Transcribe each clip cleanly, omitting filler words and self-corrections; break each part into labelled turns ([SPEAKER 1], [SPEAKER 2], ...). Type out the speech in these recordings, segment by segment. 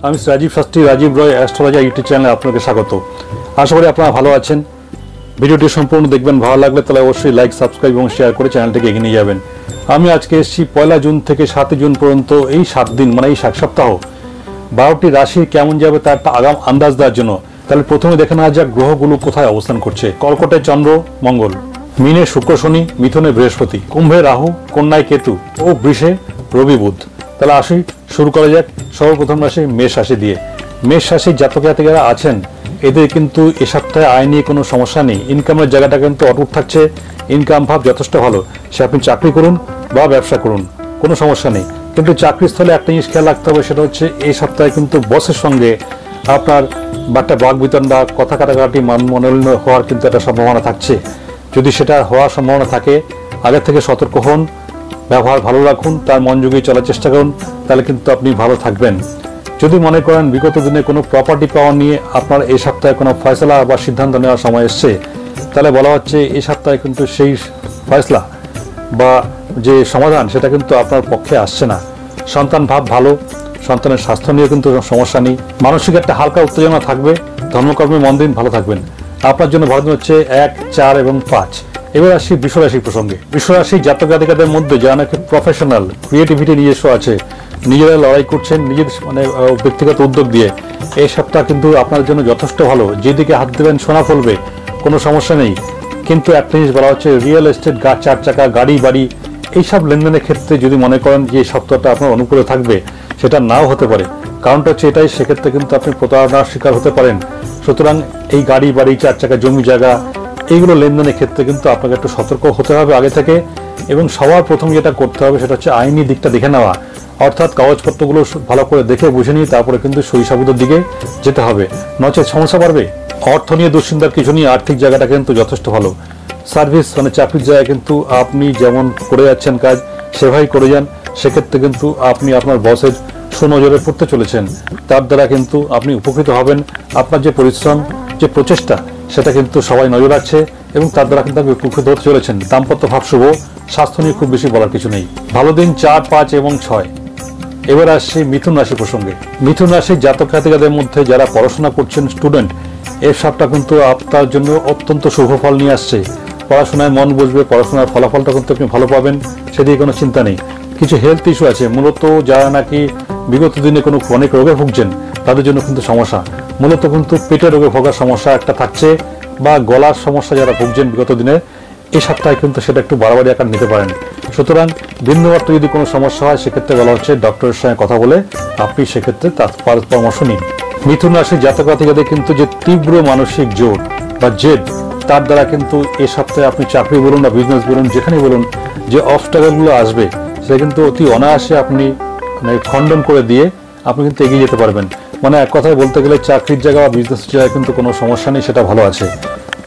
[SPEAKER 1] আমি রাজীব শাস্ত্রী, রাজীব রয় astrology YouTube চ্যানেলে আপনাকে স্বাগত। আশা করি আপনারা ভালো আছেন। ভিডিওটি সম্পূর্ণ দেখবেন, ভালো লাগলে তাহলে অবশ্যই লাইক, সাবস্ক্রাইব এবং শেয়ার করে চ্যানেলটিকে এগিয়ে নিয়ে যাবেন। আমি আজকে এসেছি 1 জুন থেকে 7 জুন পর্যন্ত এই 7 দিন মানে এই 7 সপ্তাহ 12টি রাশি কেমন যাবে তার একটা আগাম আন্দাজ দেওয়ার জন্য। তাহলে প্রথমে দেখে নেওয়া যাক গ্রহগুলো কোথায় অবস্থান করছে। কর্কটে চন্দ্র মঙ্গল, মীনে শুক্র শনি, মিথুনে বৃহস্পতি, কুম্ভে রাহু, কন্যায় কেতু ও বৃষে রবি বুধ। তাহলে আসি শুরু করা যাক সর্বপ্রথম রাশি মেষ রাশি দিয়ে। মেষ রাশির জাতক জাতিকারা আছেন, এদের কিন্তু এ সপ্তাহে আয় নিয়ে কোনো সমস্যা নেই। ইনকামের জায়গাটা কিন্তু অটুট থাকছে, ইনকাম ভাব যথেষ্ট ভালো। সে আপনি চাকরি করুন বা ব্যবসা করুন, কোনো সমস্যা নেই। কিন্তু চাকরির স্থলে একটা জিনিস খেয়াল রাখতে হবে, সেটা হচ্ছে এই সপ্তাহে কিন্তু বসের সঙ্গে আপনার একটা বাক বিতণ্ডা, কথা কাটাকাটি, মনোমালিন্য হওয়ার কিন্তু একটা সম্ভাবনা থাকছে। যদি সেটা হওয়ার সম্ভাবনা থাকে আগে থেকে সতর্ক হন, ব্যবহার ভালো রাখুন, তার মনোযোগী চলার চেষ্টা করুন, তাহলে কিন্তু আপনি ভালো থাকবেন। যদি মনে করেন বিগত দিনে কোনো প্রপার্টি পাওয়া নিয়ে আপনার এই সপ্তাহে কোনো ফয়সলা বা সিদ্ধান্ত নেওয়ার সময় এসছে, তাহলে বলা হচ্ছে এই সপ্তাহে কিন্তু সেই ফয়সলা বা যে সমাধান সেটা কিন্তু আপনার পক্ষে আসছে না। সন্তান ভাব ভালো, সন্তানের স্বাস্থ্য নিয়ে কিন্তু সমস্যা নেই। মানসিক একটা হালকা উত্তেজনা থাকবে। ধর্মকর্মে মন দিন, ভালো থাকবেন। আপনার জন্য ভালো দিন হচ্ছে 1, 4 এবং 5। এবার আসি বৃষ রাশির প্রসঙ্গে। বৃষ রাশির জাতক জাতিকাদের মধ্যে যারা নাকি প্রফেশনাল, ক্রিয়েটিভিটি নিজস্ব আছে, নিজেরা লড়াই করছেন নিজের মানে ব্যক্তিগত উদ্যোগ দিয়ে, এই সপ্তাহ কিন্তু আপনার জন্য যথেষ্ট ভালো। যেদিকে হাত দেবেন সোনা ফলবে, কোনো সমস্যা নেই। কিন্তু একটা জিনিস বলা হচ্ছে রিয়েল এস্টেট, 4 চাকা, গাড়ি বাড়ি এইসব লেনদেনের ক্ষেত্রে যদি মনে করেন যে এই সপ্তাহটা আপনার অনুকূলে থাকবে, সেটা নাও হতে পারে। কারণটা হচ্ছে এটাই, সেক্ষেত্রে কিন্তু আপনি প্রতারণার শিকার হতে পারেন। সুতরাং এই গাড়ি বাড়ি, 4 চাকা, জমি জায়গা এইগুলো লেনদেনের ক্ষেত্রে কিন্তু আপনাকে একটু সতর্ক হতে হবে আগে থেকে। এবং সবার প্রথম যেটা করতে হবে সেটা হচ্ছে আইনি দিকটা দেখে নেওয়া, অর্থাৎ কাগজপত্রগুলো ভালো করে দেখে বুঝে নিয়ে তারপরে কিন্তু সই সাবুতের দিকে যেতে হবে, নচেত সমস্যা বাড়বে। অর্থ নিয়ে দুশ্চিন্তার কিছু নিয়ে, আর্থিক জায়গাটা কিন্তু যথেষ্ট ভালো। সার্ভিস মানে চাকরির জায়গায় কিন্তু আপনি যেমন করে যাচ্ছেন কাজ সেভাবেই করে যান। সেক্ষেত্রে কিন্তু আপনি আপনার বসের সুনজরে পড়তে চলেছেন, তার দ্বারা কিন্তু আপনি উপকৃত হবেন। আপনার যে পরিশ্রম, যে প্রচেষ্টা, সেটা কিন্তু সবাই নজর রাখছে এবং তার দ্বারা কিন্তু আপনি উপকৃত হতে চলেছেন। দাম্পত্য ভাব শুভ, স্বাস্থ্য নিয়ে খুব বেশি বলার কিছু নেই। ভালো দিন 4, 5 এবং 6। এবার আসছি মিথুন রাশি প্রসঙ্গে। মিথুন রাশির জাতক জাতিকাদের মধ্যে যারা পড়াশোনা করছেন, স্টুডেন্ট, এই সপ্তাহ কিন্তু আপনার জন্য অত্যন্ত শুভ ফল নিয়ে আসছে। পড়াশোনায় মন বসবে, পড়াশোনার ফলাফলটা কিন্তু আপনি ভালো পাবেন, সেদিকে কোনো চিন্তা নেই। কিছু হেলথ ইস্যু আছে, মূলত যারা নাকি বিগত দিনে কোনো অনেক রোগে ভুগছেন তাদের জন্য কিন্তু সমস্যা। মূলত কিন্তু পেটের রোগে ভোগার সমস্যা একটা থাকছে, বা গলার সমস্যা যারা ভুগছেন বিগত দিনে, এই সপ্তাহে কিন্তু সেটা একটু বাড়াবাড়ি আকার নিতে পারেন। সুতরাং বিন্দুমাত্র যদি কোনো সমস্যা হয়, সেক্ষেত্রে বলা হচ্ছে ডক্টরের সঙ্গে কথা বলে আপনি সেক্ষেত্রে তার পরামর্শ নিন। মিথুন রাশির জাতক জাতিকাদের কিন্তু যে তীব্র মানসিক জোর বা জেদ, তার দ্বারা কিন্তু এই সপ্তাহে আপনি চাকরি বলুন বা বিজনেস বলুন, যেখানে বলুন, যে অবস্ট্রাগলগুলো আসবে সেটা কিন্তু অতি অনায়াসে আপনি মানে খণ্ডন করে দিয়ে আপনি কিন্তু এগিয়ে যেতে পারবেন। মানে এক কথায় বলতে গেলে চাকরির জায়গা বা বিজনেস জায়গায় কিন্তু কোনো সমস্যা নেই, সেটা ভালো আছে।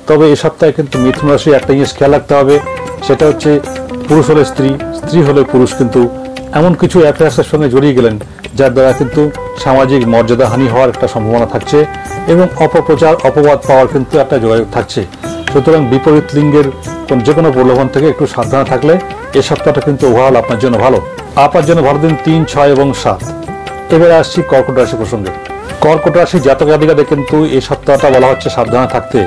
[SPEAKER 1] তবে এই সপ্তাহে কিন্তু মিথুন রাশি একটা জিনিস খেয়াল রাখতে হবে, সেটা হচ্ছে পুরুষ হলে স্ত্রী, স্ত্রী হলে পুরুষ কিন্তু এমন কিছু অ্যাফেয়ার্সের সঙ্গে জড়িয়ে গেলেন যার দ্বারা কিন্তু সামাজিক মর্যাদা হানি হওয়ার একটা সম্ভাবনা থাকছে এবং অপপ্রচার, অপবাদ পাওয়ার কিন্তু একটা যোগাযোগ থাকছে। সুতরাং বিপরীত লিঙ্গের যে কোনো প্রলোভন থেকে একটু সাবধানে থাকলে এই সপ্তাহটা কিন্তু ওভারঅল আপনার জন্য ভালো। আপনার জন্য ভালো দিন 3, 6 এবং 7। এবারে আসছি কর্কট রাশি প্রসঙ্গে। কর্কট রাশি জাতক জাতিকাদের কিন্তু এই সপ্তাহটা বলা হচ্ছে সাবধানে থাকতে,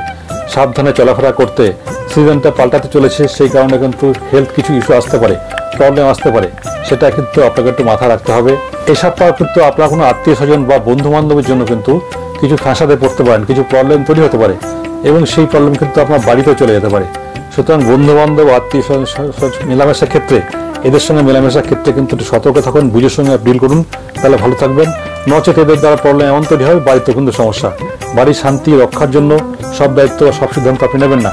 [SPEAKER 1] সাবধানে চলাফেরা করতে। সিজনটা পাল্টাতে চলেছে, সেই কারণে কিন্তু হেলথ কিছু ইস্যু আসতে পারে, প্রবলেম আসতে পারে, সেটা কিন্তু আপনাকে একটু মাথা রাখতে হবে। এই সপ্তাহ কিন্তু আপনার কোনো আত্মীয় স্বজন বা বন্ধু বান্ধবের জন্য কিন্তু কিছু ফাঁসাতে পড়তে পারেন, কিছু প্রবলেম তৈরি হতে পারে এবং সেই প্রবলেম কিন্তু আপনার বাড়িতেও চলে যেতে পারে। সুতরাং বন্ধু বান্ধব, আত্মীয় স্বজন মেলামেশার ক্ষেত্রে, এদের সঙ্গে মেলামেশার ক্ষেত্রে কিন্তু একটু সতর্ক থাকুন, বুঝের সঙ্গে ডিল করুন, তাহলে ভালো থাকবেন। নচেত এদের দ্বারা প্রবলেম এমন তৈরি হবে বাড়িতে কিন্তু সমস্যা। বাড়ির শান্তি রক্ষার জন্য সব দায়িত্ব বা সব সিদ্ধান্ত আপনি নেবেন না।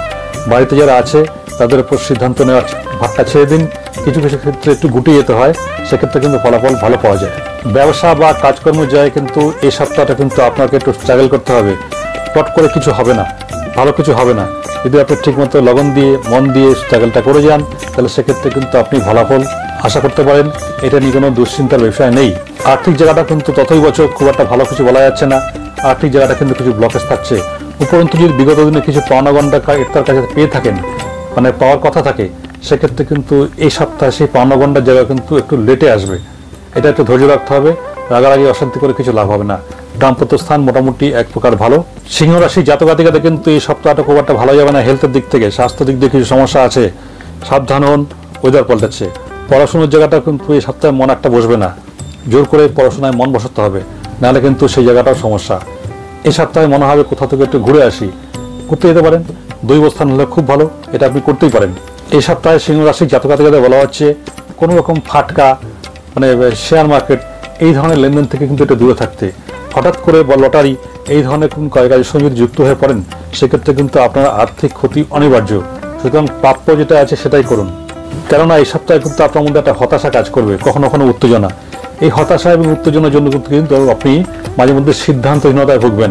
[SPEAKER 1] বাড়িতে যারা আছে তাদের উপর সিদ্ধান্ত নেওয়ার ভাবটা ছেড়ে দিন। কিছু কিছু ক্ষেত্রে একটু গুটিয়ে যেতে হয়, সেক্ষেত্রে কিন্তু ফলাফল ভালো পাওয়া যায়। ব্যবসা বা কাজকর্ম যায় কিন্তু এই সপ্তাহটা কিন্তু আপনাকে একটু স্ট্রাগল করতে হবে। পট করে কিছু হবে না, ভালো কিছু হবে না। যদি আপনি ঠিকমতো লগন দিয়ে মন দিয়ে স্ট্রাগলটা করে যান, তাহলে সেক্ষেত্রে কিন্তু আপনি ফলাফল আশা করতে পারেন। এটা নিয়ে কোনো দুশ্চিন্তার বিষয় নেই। আর্থিক জায়গাটা কিন্তু ততই বছর খুব একটা ভালো কিছু বলা যাচ্ছে না। আর্থিক জায়গাটা কিন্তু কিছু ব্লকেজ থাকছে। উপরন্তু যদি বিগত দিনে কিছু পাওনাগণ্ডা তার কাছে পেয়ে থাকেন, মানে পাওয়ার কথা থাকে, সেক্ষেত্রে কিন্তু এই সপ্তাহে সেই পাওনাগণ্ডার জায়গা কিন্তু একটু লেটে আসবে। এটা একটু ধৈর্য রাখতে হবে। রাগারাগি অশান্তি করে কিছু লাভ হবে না। দাম্পত্য স্থান মোটামুটি এক প্রকার ভালো। সিংহ রাশি জাতক জাতিকাদের কিন্তু এই সপ্তাহটা খুব একটা ভালো যাবে না। হেলথের দিক থেকে, স্বাস্থ্য দিক দিয়ে কিছু সমস্যা আছে, সাবধান হন। ওয়েদার পাল্টাচ্ছে। পড়াশোনার জায়গাটা কিন্তু এই সপ্তাহে মন একটা বসবে না। জোর করে পড়াশোনায় মন বসাতে হবে, নাহলে কিন্তু সেই জায়গাটাও সমস্যা। এই সপ্তাহে মনে হবে কোথাও থেকে একটু ঘুরে আসি, করতে যেতে পারেন। দৈবস্থান হলে খুব ভালো, এটা আপনি করতেই পারেন। এই সপ্তাহে সিংহ রাশির জাতক জাতিকাদের বলা হচ্ছে কোনো রকম ফাটকা মানে শেয়ার মার্কেট এই ধরনের লেনদেন থেকে কিন্তু একটু দূরে থাকতে। হঠাৎ করে বা লটারি এই ধরনের কোন কাজের সঙ্গে যুক্ত হয়ে পড়েন, সেক্ষেত্রে কিন্তু আপনার আর্থিক ক্ষতি অনিবার্য। সুতরাং প্রাপ্য যেটা আছে সেটাই করুন। কেননা এই সপ্তাহে কিন্তু আপনার মধ্যে একটা হতাশা কাজ করবে, কখনো কখনো উত্তেজনা। এই হতাশা এবং উত্তেজনার জন্য কিন্তু আপনি মাঝে মধ্যে সিদ্ধান্তহীনতায় ভুগবেন,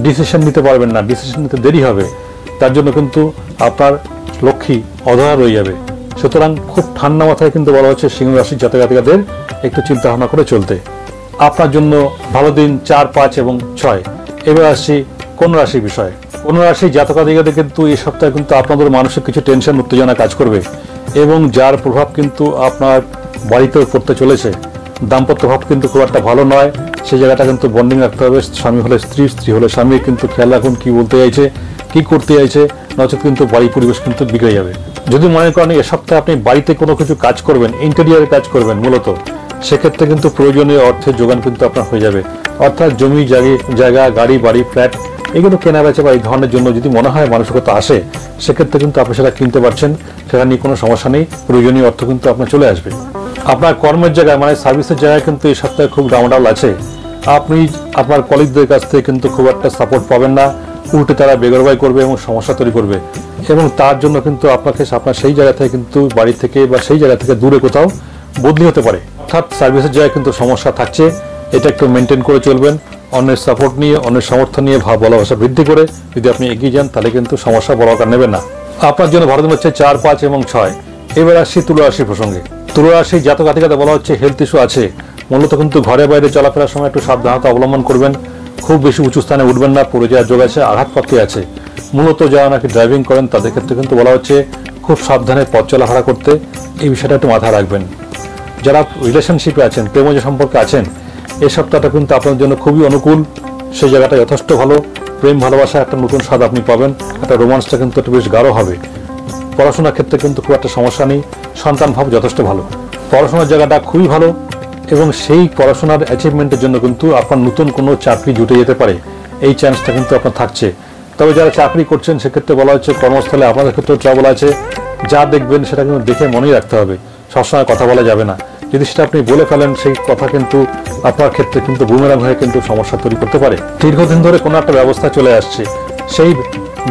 [SPEAKER 1] ডিসিশন নিতে পারবেন না, ডিসিশন নিতে দেরি হবে। তার জন্য কিন্তু আপনার লক্ষ্মী অধরা রয়ে যাবে। সুতরাং খুব ঠান্ডা মাথায় কিন্তু বলা হচ্ছে সিংহ রাশির জাতক জাতিকাদের একটু চিন্তা ভাবনা করে চলতে। আপনার জন্য ভালো দিন 4, 5 এবং 6। এবার আসছি কন্যা রাশির বিষয়ে। কন্যা রাশির জাতক জাতিকাদের কিন্তু এই সপ্তাহে কিন্তু আপনাদের মানসিক কিছু টেনশন উত্তেজনা কাজ করবে এবং যার প্রভাব কিন্তু আপনার বাড়িতেও পড়তে চলেছে। দাম্পত্য ভাব কিন্তু খুব একটা ভালো নয়, সেই জায়গাটা কিন্তু বন্ডিং রাখতে হবে। স্বামী হলে স্ত্রী, স্ত্রী হলে স্বামী কিন্তু খেয়াল রাখুন কি বলতে চাইছে, কি করতে চাইছে, নচেত কিন্তু বাড়ি পরিবেশ কিন্তু বিগড়ে যাবে। যদি মনে করেন এ সপ্তাহে আপনি বাড়িতে কোনো কিছু কাজ করবেন, ইন্টেরিয়ারের কাজ করবেন মূলত, সেক্ষেত্রে কিন্তু প্রয়োজনীয় অর্থের যোগান কিন্তু আপনার হয়ে যাবে। অর্থাৎ জমি জায়গা, গাড়ি, বাড়ি, ফ্ল্যাট এগুলো কেনা বেচা বা এই ধরনের জন্য যদি মনে হয় মানসিকতা আসে, সেক্ষেত্রে কিন্তু আপনি সেটা কিনতে পারছেন, সেটা নিয়ে কোনো সমস্যা নেই। প্রয়োজনীয় অর্থ কিন্তু আপনার চলে আসবে। আপনার কর্মের জায়গায় মানে সার্ভিসের জায়গায় কিন্তু এই সপ্তাহে খুব ডাউনডাউন আছে। আপনি আপনার কলিগদের কাছ থেকে কিন্তু খুব একটা সাপোর্ট পাবেন না, উল্টে তারা বেগরবাই করবে এবং সমস্যা তৈরি করবে। এবং তার জন্য কিন্তু আপনাকে আপনার সেই জায়গা থেকে কিন্তু বাড়ি থেকে বা সেই জায়গা থেকে দূরে কোথাও বদলি হতে পারে। অর্থাৎ সার্ভিসের জায়গায় কিন্তু সমস্যা থাকছে, এটা একটু মেনটেন করে চলবেন। অন্যের সাপোর্ট নিয়ে, অন্যের সমর্থন নিয়ে ভালোবাসা বৃদ্ধি করে যদি আপনি এগিয়ে যান, তাহলে কিন্তু সমস্যা বড় আকার নেবেন না। আপনার জন্য ভালো দিন হচ্ছে 4, 5 এবং 6। এবার আসছি তুলা রাশি প্রসঙ্গে। তুলা রাশি জাতক জাতিকাদের বলা হচ্ছে হেলথ ইস্যু আছে। মূলত কিন্তু ঘরে বাইরে চলাফেরার সময় একটু সাবধানতা অবলম্বন করবেন। খুব বেশি উঁচু স্থানে উঠবেন না, পড়ে যাওয়ার যোগ আছে, আঘাতপ্রাপ্তি আছে। মূলত যারা নাকি ড্রাইভিং করেন তাদের ক্ষেত্রে কিন্তু বলা হচ্ছে খুব সাবধানে পথ চলাফেরা করতে, এই বিষয়টা একটু মাথায় রাখবেন। যারা রিলেশনশিপে আছেন, প্রেমজ সম্পর্কে আছেন, এই সপ্তাহটা কিন্তু আপনার জন্য খুবই অনুকূল। সেই জায়গাটা যথেষ্ট ভালো। প্রেম ভালোবাসা একটা নতুন স্বাদ আপনি পাবেন, একটা রোমান্সটা কিন্তু একটু বেশ গাঢ় হবে। পড়াশোনার ক্ষেত্রে কিন্তু খুব একটা সমস্যা নেই, সন্তান ভাব যথেষ্ট ভালো। পড়াশোনার জায়গাটা খুবই ভালো এবং সেই পড়াশোনার অ্যাচিভমেন্টের জন্য কিন্তু আপনার নতুন কোনো চাকরি জুটে যেতে পারে, এই চান্সটা কিন্তু আপনার থাকছে। তবে যারা চাকরি করছেন সেক্ষেত্রে বলা হচ্ছে কর্মস্থলে আপনাদের ক্ষেত্রেও ট্রাবল আছে। যা দেখবেন সেটা কিন্তু দেখে মনেই রাখতে হবে, সবসময় কথা বলা যাবে না। যদি সেটা আপনি বলে ফেলেন, সেই কথা কিন্তু আপনার ক্ষেত্রে কিন্তু বুমেরাং হয়ে কিন্তু সমস্যা তৈরি করতে পারে। দীর্ঘদিন ধরে কোনো একটা ব্যবস্থা চলে আসছে, সেই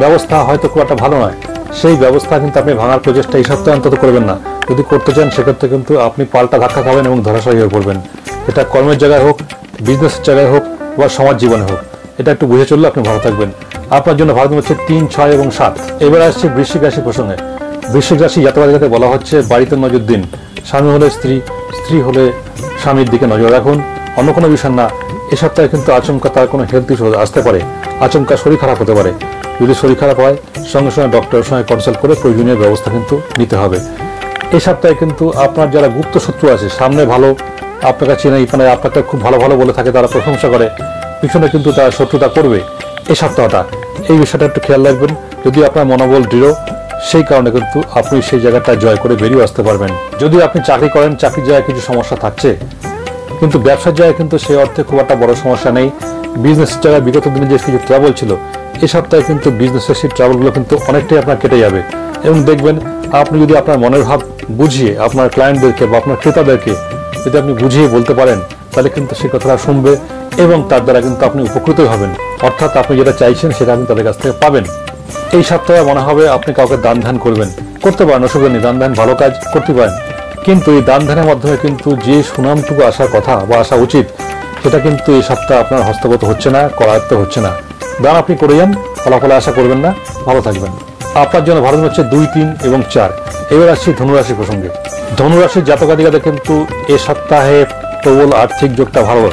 [SPEAKER 1] ব্যবস্থা হয়তো খুব একটা ভালো নয়, সেই ব্যবস্থা কিন্তু আপনি ভাঙার প্রচেষ্টা এই সপ্তাহে অন্তত করবেন না। যদি করতে চান সেক্ষেত্রে কিন্তু আপনি পাল্টা ধাক্কা খাবেন এবং ধরাশায়ী হয়ে পড়বেন। এটা কর্মের জায়গায় হোক, বিজনেসের জায়গায় হোক বা সমাজ জীবনে হোক, এটা একটু বুঝে চললে আপনি ভালো থাকবেন। আপনার জন্য ভালো দিন হচ্ছে 3, 6 এবং 7। এবার আসছে বৃশ্চিক রাশি প্রসঙ্গে। বৃশ্চিক রাশি জাতক জাতিকাদের বলা হচ্ছে বাড়িতে নজর দিন। স্বামী হলে স্ত্রী, স্ত্রী হলে স্বামীর দিকে নজর রাখুন, অন্য কোনো বিষয় না। এ সপ্তাহে কিন্তু আচমকা তার কোনো হেলথ ইস্যু আসতে পারে, আচমকা শরীর খারাপ হতে পারে। যদি শরীর খারাপ হয়, সঙ্গে সঙ্গে ডক্টরের সঙ্গে কনসাল্ট করে প্রয়োজনীয় ব্যবস্থা কিন্তু নিতে হবে। এই সপ্তাহে কিন্তু আপনার যারা গুপ্ত শত্রু আছে, সামনে ভালো আপনাকে চেনে, মানে আপনাকে খুব ভালো ভালো বলে থাকে, তারা প্রশংসা করে, পিছনে কিন্তু তারা শত্রুতা করবে এই সপ্তাহটা। এই বিষয়টা একটু খেয়াল রাখবেন। যদি আপনার মনোবল দৃঢ়, সেই কারণে কিন্তু আপনি সেই জায়গাটা জয় করে বেরিয়ে আসতে পারবেন। যদি আপনি চাকরি করেন, চাকরির জায়গায় কিছু সমস্যা থাকছে, কিন্তু ব্যবসার জায়গায় কিন্তু সেই অর্থে খুব একটা বড় সমস্যা নেই। বিজনেসের জায়গায় বিগত দিনে যে কিছু ট্রাবল ছিল, এই সপ্তাহে কিন্তু বিজনেসের সেই ট্রাবলগুলো কিন্তু অনেকটাই আপনার কেটে যাবে। এবং দেখবেন আপনি যদি আপনার মনের ভাব বুঝিয়ে আপনার ক্লায়েন্টদেরকে বা আপনার ক্রেতাদেরকে যদি আপনি বুঝিয়ে বলতে পারেন, তাহলে কিন্তু সেই কথাটা শুনবে এবং তার দ্বারা কিন্তু আপনি উপকৃত হবেন। অর্থাৎ আপনি যেটা চাইছেন সেটা আপনি তাদের কাছ থেকে পাবেন। এই সপ্তাহে মনে হবে আপনি কাউকে দান ধ্যান করবেন, করতে পারেন, অসুবিধা নেই, দান ধ্যান ভালো কাজ করতে পারেন। কিন্তু এই দান ধ্যানের মাধ্যমে কিন্তু যে সুনামটুকু আসার কথা বা আসা উচিত, সেটা কিন্তু এই সপ্তাহে আপনার হস্তগত হচ্ছে না, করায়ত্ত হচ্ছে না। দান আপনি করে যান, ফলাফলে আশা করবেন না, ভালো থাকবেন। আপনার জন্য ভালো দিন হচ্ছে 2, 3 এবং 4। এবার আসছি ধনুরাশি প্রসঙ্গে। ধনুরাশির জাতক জাতিকাদের কিন্তু এ সপ্তাহে প্রবল আর্থিক যোগটা ভালো।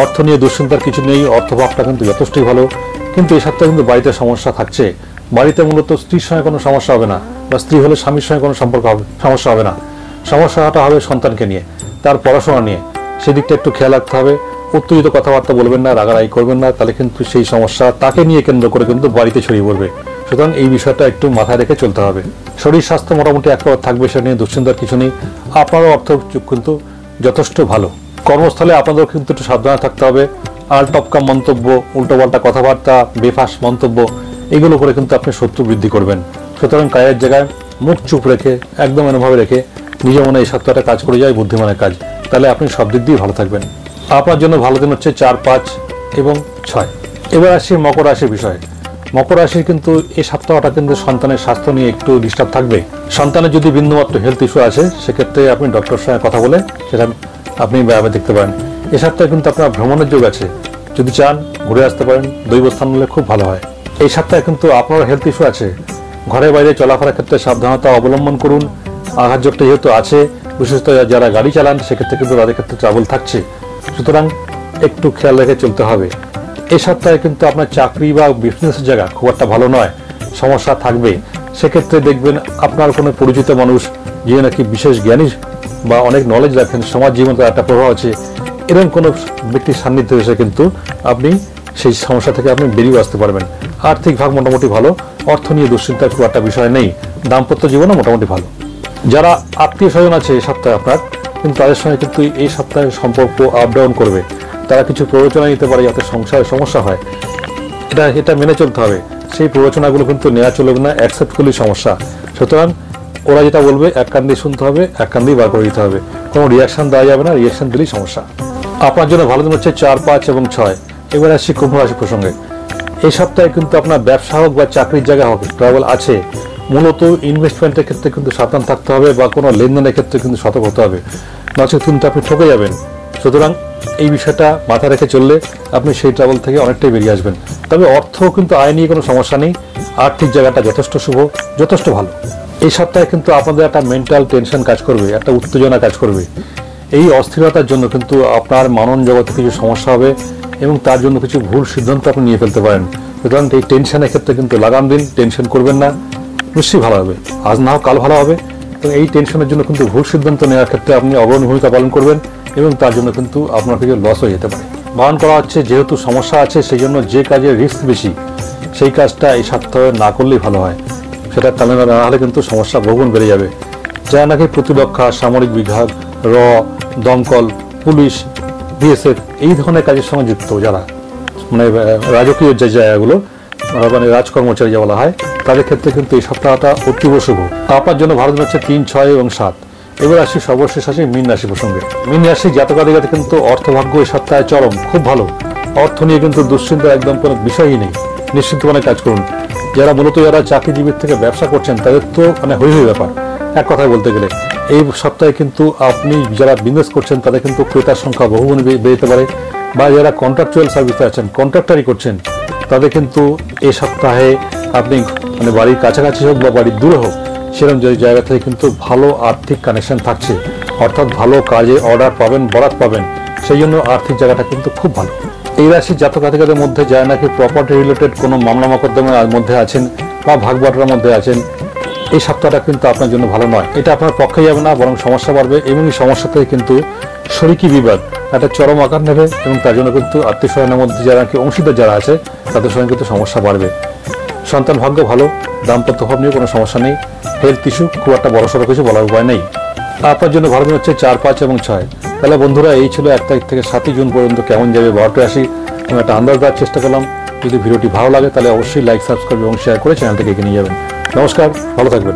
[SPEAKER 1] অর্থ নিয়ে দুশ্চিন্তার কিছু নেই, অর্থভাবটা কিন্তু যথেষ্টই ভালো। কিন্তু এই সপ্তাহে কিন্তু বাড়িতে সমস্যা থাকছে। বাড়িতে মূলত স্ত্রীর সঙ্গে কোনো সমস্যা হবে না, বা স্ত্রী হলে স্বামীর সঙ্গে কোনো সমস্যা হবে না। সমস্যাটা হবে সন্তানকে নিয়ে, তার পড়াশোনা নিয়ে। সেদিকটা একটু খেয়াল রাখতে হবে। উত্তেজিত কথাবার্তা বলবেন না, রাগারাগি করবেন না, তাহলে কিন্তু সেই সমস্যা তাকে নিয়ে কেন্দ্র করে কিন্তু বাড়িতে ছড়িয়ে পড়বে। সুতরাং এই বিষয়টা একটু মাথায় রেখে চলতে হবে। শরীর স্বাস্থ্য মোটামুটি একেবারে থাকবে, সেটা নিয়ে দুশ্চিন্তার কিছু নেই। আপনারও অর্থ কিন্তু যথেষ্ট ভালো। কর্মস্থলে আপনাদের কিন্তু একটু সাবধানে থাকতে হবে। আলটপকা মন্তব্য, উল্টোপাল্টা কথাবার্তা, বেফাস মন্তব্য, এগুলো করে কিন্তু আপনি শত্রু বৃদ্ধি করবেন। সুতরাং কাজের জায়গায় মুখ চুপ রেখে, একদম এমনভাবে রেখে নিজের মনে এই সপ্তাহটা কাজ করে যায় বুদ্ধিমানের কাজ, তাহলে আপনি সব দিক দিয়ে ভালো থাকবেন। আপনার জন্য ভালো দিন হচ্ছে 4, 5 এবং 6। এবার আসি মকর রাশির বিষয়ে। মকর রাশির কিন্তু এই সপ্তাহটা কিন্তু সন্তানের স্বাস্থ্য নিয়ে একটু ডিস্টার্ব থাকবে। সন্তানের যদি বিন্দুমাত্র হেলথ ইস্যু আছে, সেক্ষেত্রে আপনি ডক্টরের সঙ্গে কথা বলে সেটা আপনি দেখতে পারেন। এ সপ্তাহে কিন্তু আপনার ভ্রমণের যোগ আছে, যদি চান ঘুরে আসতে পারেন, দৈবস্থান হলে খুব ভালো হয়। এই সপ্তাহে কিন্তু আপনার হেলথ ইস্যু আছে, ঘরে বাইরে চলাফেরার ক্ষেত্রে সাবধানতা অবলম্বন করুন। আঘাত যোগটা যেহেতু আছে, বিশেষত যারা গাড়ি চালান সেক্ষেত্রে কিন্তু তাদের ক্ষেত্রে ট্রাবল থাকছে, সুতরাং একটু খেয়াল রেখে চলতে হবে। এই সপ্তাহে কিন্তু আপনার চাকরি বা বিজনেসের জায়গা খুব একটা ভালো নয়, সমস্যা থাকবে। সেক্ষেত্রে দেখবেন আপনার কোনো পরিচিত মানুষ যে নাকি বিশেষ জ্ঞানী বা অনেক নলেজ রাখেন, সমাজ জীবনে তার একটা প্রভাব আছে, এরকম কোনো ব্যক্তির সান্নিধ্যে এসে কিন্তু আপনি সেই সমস্যা থেকে আপনি বেরিয়ে আসতে পারবেন। আর্থিক ভাগ মোটামুটি ভালো, অর্থ নিয়ে দুশ্চিন্তার খুব একটা বিষয় নেই। দাম্পত্য জীবনও মোটামুটি ভালো। যারা আত্মীয় স্বজন আছে এই সপ্তাহে আপনার, কিন্তু তাদের সঙ্গে কিন্তু এই সপ্তাহে সম্পর্ক আপ ডাউন করবে। তারা কিছু প্ররোচনা নিতে পারে যাতে সংসারে সমস্যা হয়, এটা মেনে চলতে হবে। সেই প্ররোচনাগুলো কিন্তু নেওয়া চলবে না, অ্যাকসেপ্ট করলেই সমস্যা। সুতরাং ওরা যেটা বলবে এক কান দিয়ে শুনতে হবে, এক কান দিয়ে বার করে দিতে হবে। কোনো রিয়াকশন দেওয়া যাবে না, রিয়াকশন দিলেই সমস্যা। আপনার জন্য ভালো দিন হচ্ছে 4, 5 এবং 6। এবার আসছি কুম্ভ রাশি প্রসঙ্গে। এই সপ্তাহে কিন্তু আপনার ব্যবসা হোক বা চাকরির জায়গা হোক, ট্রাভেল আছে। মূলত ইনভেস্টমেন্টের ক্ষেত্রে কিন্তু সাবধান থাকতে হবে, বা কোনো লেনদেনের ক্ষেত্রে কিন্তু সতর্ক হতে হবে, নচেত কিন্তু আপনি ঠকে যাবেন। সুতরাং এই বিষয়টা মাথায় রেখে চললে আপনি সেই ট্রাভেল থেকে অনেকটাই বেরিয়ে আসবেন। তবে অর্থ কিন্তু আয় নিয়ে কোনো সমস্যা নেই, আর্থিক জায়গাটা যথেষ্ট শুভ, যথেষ্ট ভালো। এই সপ্তাহে কিন্তু আপনাদের একটা মেন্টাল টেনশন কাজ করবে, একটা উত্তেজনা কাজ করবে। এই অস্থিরতার জন্য কিন্তু আপনার মানন জগতে কিছু সমস্যা হবে এবং তার জন্য কিছু ভুল সিদ্ধান্ত আপনি নিয়ে ফেলতে পারেন। সুতরাং এই টেনশনের ক্ষেত্রে কিন্তু লাগাম দিন, টেনশন করবেন না, নিশ্চয়ই ভালো হবে। আজ না হোক কাল ভালো হবে। তো এই টেনশনের জন্য কিন্তু ভুল সিদ্ধান্ত নেওয়ার ক্ষেত্রে আপনি অগ্রণী ভূমিকা পালন করবেন এবং তার জন্য কিন্তু আপনার কিছু লস হয়ে যেতে পারে। বারণ করা হচ্ছে, যেহেতু সমস্যা আছে সেই জন্য যে কাজে রিস্ক বেশি সেই কাজটা এই সপ্তাহে না করলেই ভালো হয়। সেটা তাহলে না হলে কিন্তু সমস্যা বহুগুণ বেড়ে যাবে। যারা নাকি প্রতিরক্ষা, সামরিক বিভাগ, দমকল, পুলিশ, বিএসএফ এই ধরনের কাজের সঙ্গে যুক্ত, যারা মানে রাজকীয় যে জায়গাগুলো, মানে রাজকর্মচারী যা বলা হয়, তাদের ক্ষেত্রে কিন্তু এই সপ্তাহটা অতীব শুভ। আপনার জন্য ভালো দিন হচ্ছে 3, 6 এবং 7। এবার আসি সর্বশেষ আসি মীন রাশি প্রসঙ্গে। মীন রাশি জাতকাদিগাতে কিন্তু অর্থভাগ্য এই সপ্তাহে চরম, খুব ভালো। অর্থ নিয়ে কিন্তু দুশ্চিন্তা একদম কোনো বিষয়ই নেই, নিশ্চিন্ত মনে কাজ করুন। যারা চাকরিজীবীর থেকে ব্যবসা করছেন তাদের তো মানে হই ব্যাপার এক কথায় বলতে গেলে। এই সপ্তাহে কিন্তু আপনি যারা বিজনেস করছেন তাদের কিন্তু ক্রেতার সংখ্যা বহুগুণ বেড়েতে পারে, বা যারা কন্ট্রাকচুয়াল সার্ভিসে আছেন, কন্ট্রাক্টারি করছেন, তাদের কিন্তু এই সপ্তাহে আপনি মানে বাড়ির কাছাকাছি হোক বা বাড়ির দূরে হোক, সেরকম জায়গা থেকে কিন্তু ভালো আর্থিক কানেকশন থাকছে, অর্থাৎ ভালো কাজে অর্ডার পাবেন, বরাত পাবেন। সেই জন্য আর্থিক জায়গাটা কিন্তু খুব ভালো। এই রাশির জাতকাদিকাদের মধ্যে যারা নাকি প্রপার্টি রিলেটেড কোনো মামলা মোকদ্দমার মধ্যে আছেন বা ভাগ বাটোয়ারার মধ্যে আছেন, এই সপ্তাহটা কিন্তু আপনার জন্য ভালো নয়। এটা আপনার পক্ষে যাবে না, বরং সমস্যা বাড়বে এবং এই সমস্যা থেকে কিন্তু শরিকি বিবাদ একটা চরম আকার নেবে এবং তার জন্য কিন্তু আত্মীয় স্বজনের মধ্যে যারা নাকি অংশীদার যারা আছে তাদের সঙ্গে কিন্তু সমস্যা বাড়বে। সন্তান ভাগ্য ভালো, দাম্পত্য ভাব নিয়ে কোনো সমস্যা নেই। হেলথ ইস্যু খুব একটা বড়সড় কিছু বলার উপায় নেই। আপনার জন্য ভালো দিন হচ্ছে 4, 5 এবং 6। তাহলে বন্ধুরা, এই ছিল 1 তারিখ থেকে 7 জুন পর্যন্ত কেমন যাবে 12টা রাশি আমি একটা আন্দাজ দেওয়ার চেষ্টা করলাম। যদি ভিডিওটি ভালো লাগে তাহলে অবশ্যই লাইক, সাবস্ক্রাইব এবং শেয়ার করে চ্যানেলটিকে এগিয়ে নিয়ে যাবেন। নমস্কার, ভালো থাকবেন।